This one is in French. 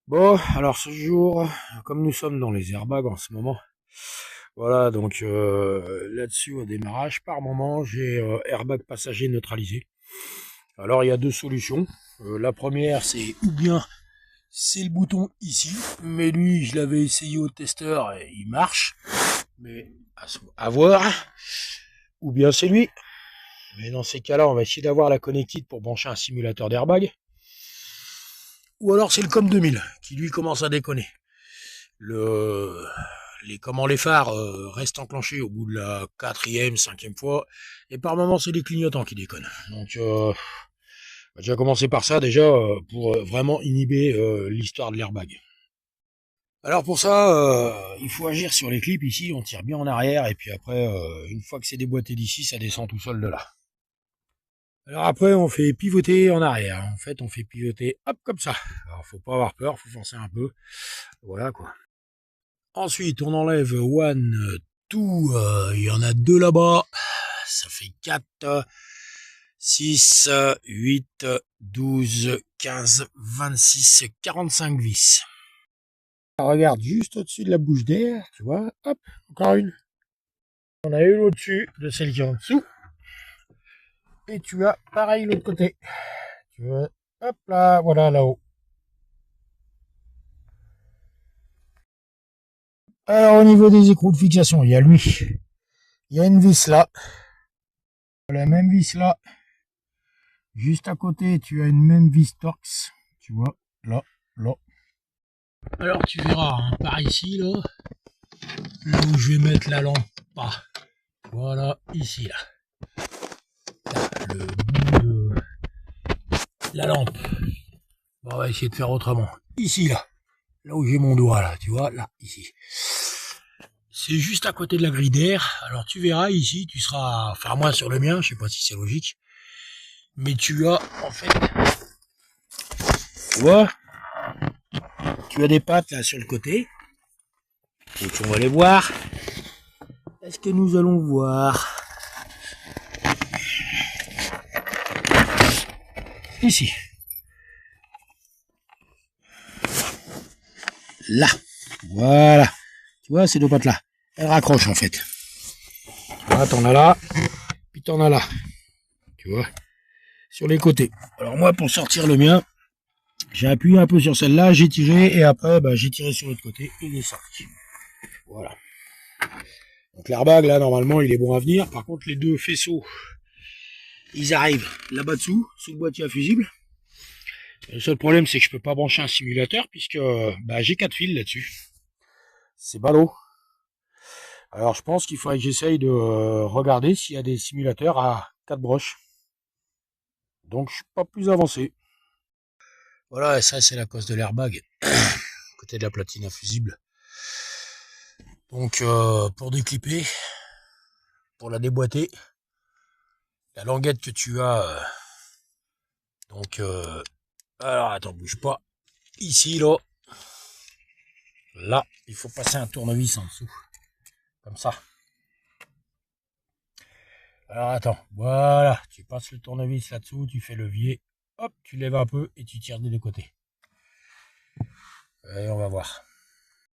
Bon, alors ce jour, comme nous sommes dans les airbags en ce moment, voilà, donc là-dessus au démarrage, par moment, j'ai airbag passager neutralisé. Alors il y a deux solutions. La première, c'est ou bien c'est le bouton ici, mais lui, je l'avais essayé au testeur et il marche, mais à voir. Ou bien c'est lui. Mais dans ces cas-là, on va essayer d'avoir la connectique pour brancher un simulateur d'airbag. Ou alors c'est le COM 2000 qui lui commence à déconner. Le les phares restent enclenchés au bout de la quatrième, cinquième fois, et par moments c'est les clignotants qui déconnent. Donc on va déjà commencer par ça déjà pour vraiment inhiber l'histoire de l'airbag. Alors pour ça, il faut agir sur les clips ici, on tire bien en arrière, et puis après, une fois que c'est déboîté d'ici, ça descend tout seul de là. Alors après, on fait pivoter en arrière. En fait, on fait pivoter, hop, comme ça. Alors faut pas avoir peur, faut forcer un peu. Voilà quoi. Ensuite, on enlève one, two, il y en a deux là-bas. Ça fait 4, 6, 8, 12, 15, 26, 45 vis. Regarde juste au-dessus de la bouche d'air, tu vois. Hop, encore une. On a une au-dessus de celle qui est en dessous. Et tu as pareil l'autre côté. Tu vois, hop là, voilà là-haut. Alors au niveau des écrous de fixation, il y a lui. Il y a une vis là. La même vis là. Juste à côté, tu as une même vis Torx. Tu vois, là, là. Alors tu verras, hein, par ici, là où je vais mettre la lampe. Ah, voilà, ici, là. Le bout de la lampe. Bon, on va essayer de faire autrement. Ici, là où j'ai mon doigt, là, tu vois, là, ici. C'est juste à côté de la grille d'air. Alors tu verras ici, tu seras, enfin moi sur le mien, je sais pas si c'est logique, mais tu as en fait, tu vois, tu as des pattes là sur le côté. Donc on va les voir. Est-ce que nous allons voir ici, là, voilà. Tu vois ces deux pattes là, elles raccrochent en fait. Tu vois, t'en as là, puis t'en as là. Tu vois, sur les côtés. Alors moi pour sortir le mien, j'ai appuyé un peu sur celle-là, j'ai tiré et après bah, j'ai tiré sur l'autre côté et il est sorti. Voilà. Donc l'airbag là normalement il est bon à venir. Par contre les deux faisceaux, ils arrivent là-bas dessous, sous le boîtier à fusible. Le seul problème c'est que je peux pas brancher un simulateur puisque bah, j'ai 4 fils là-dessus. C'est ballot. Alors je pense qu'il faudrait que j'essaye de regarder s'il y a des simulateurs à 4 broches. Donc je suis pas plus avancé. Voilà, et ça c'est la cause de l'airbag, côté de la platine à fusible. Donc pour déclipper, pour la déboîter, la languette que tu as, donc alors attends, bouge pas. Ici là, il faut passer un tournevis en dessous, comme ça. Alors attends, voilà, tu passes le tournevis là-dessous, tu fais levier, hop, tu lèves un peu et tu tires des deux côtés. Et on va voir.